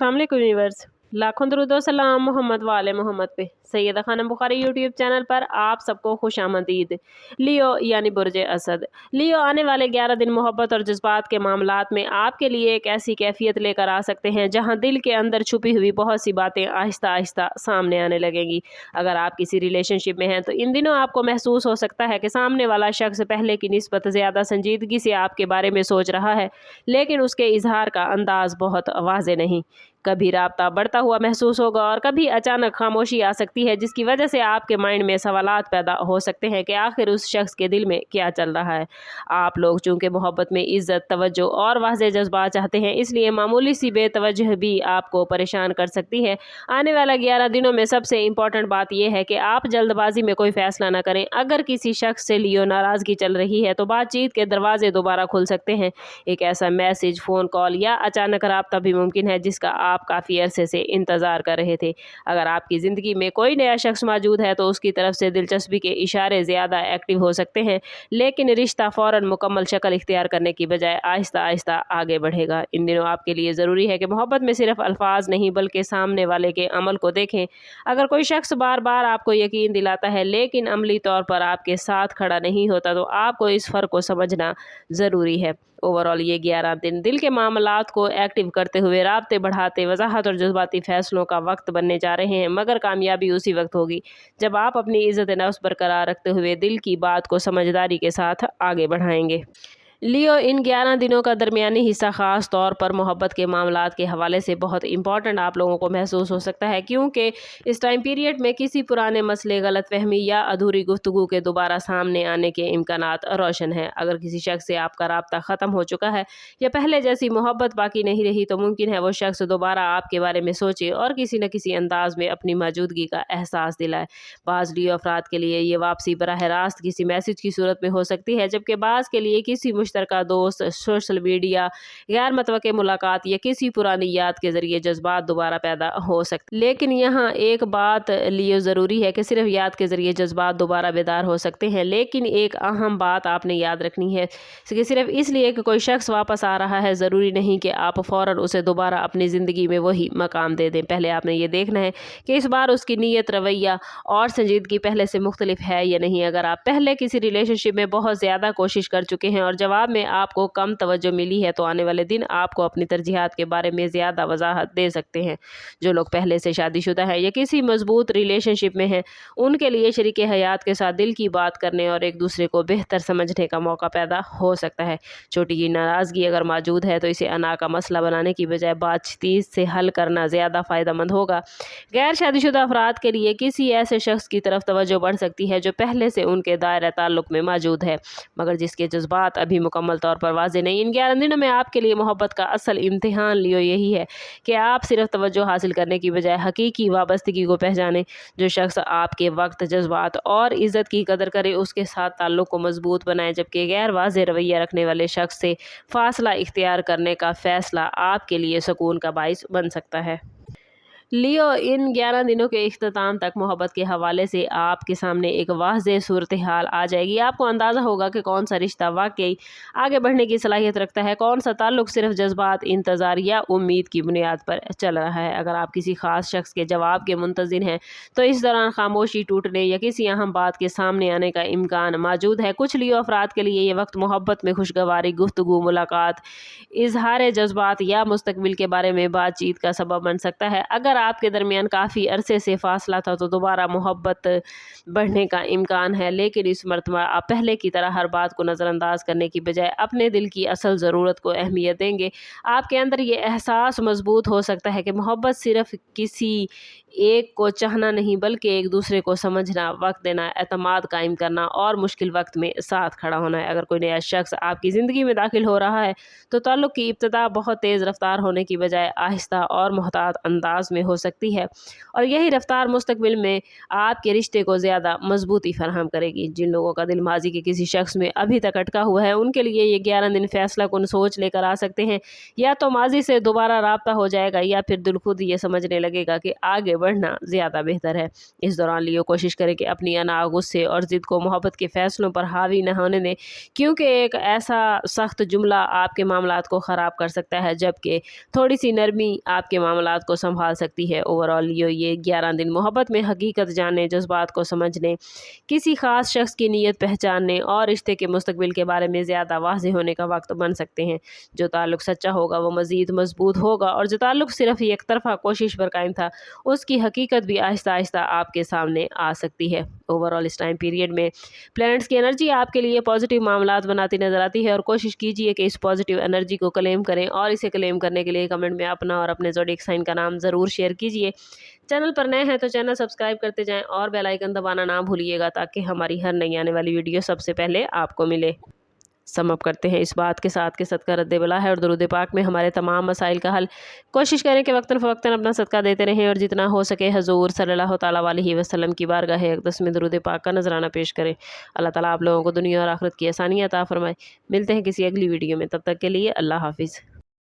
अस्सलाम वालेकुम व्यूअर्स, लाखों दरूद व सलाम मोहम्मद वाले मोहम्मद पे। सैयदा खानम बुखारी यूट्यूब चैनल पर आप सबको खुश आमदीद। लियो यानी बुर्ज असद। लियो आने वाले 11 दिन मोहब्बत और जज्बात के मामलात में आपके लिए एक ऐसी कैफियत लेकर आ सकते हैं जहां दिल के अंदर छुपी हुई बहुत सी बातें आहिस्ता आहिस्ता सामने आने लगेंगी। अगर आप किसी रिलेशनशिप में हैं तो इन दिनों आपको महसूस हो सकता है कि सामने वाला शख्स पहले की निस्बत ज़्यादा संजीदगी से आपके बारे में सोच रहा है, लेकिन उसके इजहार का अंदाज बहुत वाज़ेह नहीं। कभी राब्ता बढ़ता हुआ महसूस होगा और कभी अचानक खामोशी आ सकती है, जिसकी वजह से आपके माइंड में सवालात पैदा हो सकते हैं कि आखिर उस शख्स के दिल में क्या चल रहा है। आप लोग चूँकि मोहब्बत में इज़्ज़त, तवज्जो और वाज़ेह जज्बात चाहते हैं, इसलिए मामूली सी बेतवज्जह भी आपको परेशान कर सकती है। आने वाला 11 दिनों में सबसे इम्पॉर्टेंट बात यह है कि आप जल्दबाजी में कोई फ़ैसला ना करें। अगर किसी शख्स से लियो नाराज़गी चल रही है तो बातचीत के दरवाजे दोबारा खुल सकते हैं। एक ऐसा मैसेज, फ़ोन कॉल या अचानक राब्ता भी मुमकिन है जिसका आप काफ़ी अरसे से इंतज़ार कर रहे थे। अगर आपकी ज़िंदगी में कोई नया शख्स मौजूद है तो उसकी तरफ से दिलचस्पी के इशारे ज़्यादा एक्टिव हो सकते हैं, लेकिन रिश्ता फ़ौरन मुकम्मल शक्ल इख्तियार करने की बजाय आहिस्ता आहिस्ता आगे बढ़ेगा। इन दिनों आपके लिए ज़रूरी है कि मोहब्बत में सिर्फ अल्फाज नहीं बल्कि सामने वाले के अमल को देखें। अगर कोई शख्स बार बार आपको यकीन दिलाता है लेकिन अमली तौर पर आपके साथ खड़ा नहीं होता तो आपको इस फ़र्क को समझना ज़रूरी है। ओवरऑल ये 11 दिन दिल के मामलात को एक्टिव करते हुए राब्ते बढ़ाते, वजाहत और जज्बाती फ़ैसलों का वक्त बनने जा रहे हैं, मगर कामयाबी उसी वक्त होगी जब आप अपनी इज़्ज़त नफ्स बरकरार रखते हुए दिल की बात को समझदारी के साथ आगे बढ़ाएंगे। लियो इन 11 दिनों का दरमियानी हिस्सा ख़ास तौर पर मोहब्बत के मामलात के हवाले से बहुत इंपॉर्टेंट आप लोगों को महसूस हो सकता है, क्योंकि इस टाइम पीरियड में किसी पुराने मसले, गलतफहमी या अधूरी गुफ्तगू के दोबारा सामने आने के इम्कानात रोशन हैं। अगर किसी शख्स से आपका राब्ता ख़त्म हो चुका है या पहले जैसी मोहब्बत बाकी नहीं रही तो मुमकिन है वो शख्स दोबारा आपके बारे में सोचे और किसी न किसी अंदाज में अपनी मौजूदगी का एहसास दिलाए। बाज़ लियो अफराद के लिए ये वापसी बराह रास्त किसी मैसेज की सूरत में हो सकती है, जबकि बाज़ के लिए किसी मुश्तरका दोस्त, सोशल मीडिया, गैर मतवक़्क़े मुलाकात या किसी पुरानी याद के ज़रिए जज्बात दोबारा पैदा हो सकते। लेकिन यहाँ एक बात लियो ज़रूरी है कि सिर्फ याद के ज़रिए जज्बात दोबारा बेदार हो सकते हैं, लेकिन एक अहम बात आपने याद रखनी है कि सिर्फ इसलिए कि कोई शख्स वापस आ रहा है ज़रूरी नहीं कि आप फ़ौरन उसे दोबारा अपनी ज़िंदगी में वही मकाम दे दें। पहले आपने ये देखना है कि इस बार उसकी नीयत, रवैया और संजीदगी पहले से मुख्तलिफ है या नहीं। अगर आप पहले किसी रिलेशनशिप में बहुत ज़्यादा कोशिश कर चुके हैं और जवाब में आपको कम तवज्जो मिली है तो आने वाले दिन आपको अपनी तरजीहात के बारे में ज़्यादा वजाहत दे सकते हैं। जो लोग पहले से शादीशुदा हैं या किसी मजबूत रिलेशनशिप में हैं, उनके लिए शरीक हयात के साथ दिल की बात करने और एक दूसरे को बेहतर समझने का मौका पैदा हो सकता है। छोटी जी नाराज़गी अगर मौजूद है तो इसे अना का मसला बनाने की बजाय बातचीत से हल करना ज़्यादा फ़ायदेमंद होगा। गैर शादीशुदा अफराद के लिए किसी ऐसे शख्स की तरफ तवज्जो बढ़ सकती है जो पहले से उनके दायरा ताल्लुक़ में मौजूद है, मगर जिसके जज्बात अभी मुकम्मल तौर पर वाज़ेह नहीं। इन 11 दिनों में आपके लिए मोहब्बत का असल इम्तिहान लियो यही है कि आप सिर्फ तवज्जो हासिल करने की बजाय हकीकी वाबस्तगी को पहचानें। जो शख्स आपके वक्त, जज्बात और इज़्ज़त की कदर करे उसके साथ ताल्लुक़ को मजबूत बनाएं, जबकि गैर वाज़ेह रवैया रखने वाले शख्स से फ़ासला इख्तियार करने का फ़ैसला आपके लिए सुकून का बाइस बन सकता है। लियो इन 11 दिनों के इख्तिताम तक मोहब्बत के हवाले से आपके सामने एक वाज़ेह सूरत हाल आ जाएगी। आपको अंदाज़ा होगा कि कौन सा रिश्ता वाकई आगे बढ़ने की सलाहियत रखता है, कौन सा ताल्लुक़ सिर्फ जज्बात, इंतज़ार या उम्मीद की बुनियाद पर चल रहा है। अगर आप किसी ख़ास शख्स के जवाब के मुंतज़िर हैं तो इस दौरान खामोशी टूटने या किसी अहम बात के सामने आने का इम्कान मौजूद है। कुछ लियो अफराद के लिए ये वक्त मोहब्बत में खुशगवारी, गुफ्तगू, मुलाकात, इजहार जज्बात या मुस्तकबिल के बारे में बातचीत का सबब बन सकता है। अगर आपके दरमियान काफ़ी अरसे से फासला था तो दोबारा मोहब्बत बढ़ने का इम्कान है, लेकिन इस मरतबा आप पहले की तरह हर बात को नज़रअंदाज करने की बजाय अपने दिल की असल ज़रूरत को अहमियत देंगे। आपके अंदर ये एहसास मजबूत हो सकता है कि मोहब्बत सिर्फ किसी एक को चाहना नहीं बल्कि एक दूसरे को समझना, वक्त देना, एतमाद कायम करना और मुश्किल वक्त में साथ खड़ा होना है। अगर कोई नया शख्स आपकी ज़िंदगी में दाखिल हो रहा है तो ताल्लुक़ की इब्तिदा बहुत तेज़ रफ्तार होने की बजाय आहिस्ता और मोहतात अंदाज में हो सकती है, और यही रफ्तार मुस्तकबिल में आपके रिश्ते को ज़्यादा मजबूती फराहम करेगी। जिन लोगों का दिल माजी के किसी शख्स में अभी तक अटका हुआ है उनके लिए ये 11 दिन फैसला कुन सोच लेकर आ सकते हैं। या तो माजी से दोबारा राब्ता हो जाएगा या फिर दिल खुद ये समझने लगेगा कि आगे बढ़ना ज़्यादा बेहतर है। इस दौरान लियो कोशिश करें कि अपनी अना, गुस्से और ज़िद को मोहब्बत के फ़ैसलों पर हावी न होने दें, क्योंकि एक ऐसा सख्त जुमला आपके मामलात को ख़राब कर सकता है, जबकि थोड़ी सी नरमी आपके मामलात को संभाल सकती है। ओवरऑल लियो ये 11 दिन मोहब्बत में हकीकत जानने, जज्बात को समझने, किसी ख़ास शख्स की नीयत पहचानने और रिश्ते के मुस्तकबिल के बारे में ज़्यादा वाज़ेह होने का वक्त बन सकते हैं। जो ताल्लुक़ सच्चा होगा वो मज़ीद मजबूत होगा, और जो ताल्लुक़ सिर्फ़ एक तरफ़ा कोशिश पर कायम था उसकी हकीकत भी आहिस्ता आहिस्ता आपके सामने आ सकती है। ओवरऑल इस टाइम पीरियड में प्लैनेट्स की एनर्जी आपके लिए पॉजिटिव मामलात बनाती नज़र आती है, और कोशिश कीजिए कि इस पॉजिटिव एनर्जी को क्लेम करें, और इसे क्लेम करने के लिए कमेंट में अपना और अपने ज़ोडिएक साइन का नाम ज़रूर शेयर कीजिए। चैनल पर नए हैं तो चैनल सब्सक्राइब करते जाएं और बेल आइकन दबाना ना भूलिएगा, ताकि हमारी हर नई आने वाली वीडियो सबसे पहले आपको मिले। समअप करते हैं इस बात के साथ कि सदका रद्द बला है और दरूद पाक में हमारे तमाम मसाइल का हल। कोशिश करें कि वक्तन फ़वक्तन अपना सदका देते रहें, और जितना हो सके हजूर सल्लल्लाहु तआला अलैहि वसल्लम की बारगाह अक़दस में दरूद पाक का नजराना पेश करें। अल्लाह ताला आप लोगों को दुनिया और आखिरत की आसानियाँ अता फरमाए। मिलते हैं किसी अगली वीडियो में, तब तक के लिए अल्लाह हाफिज़।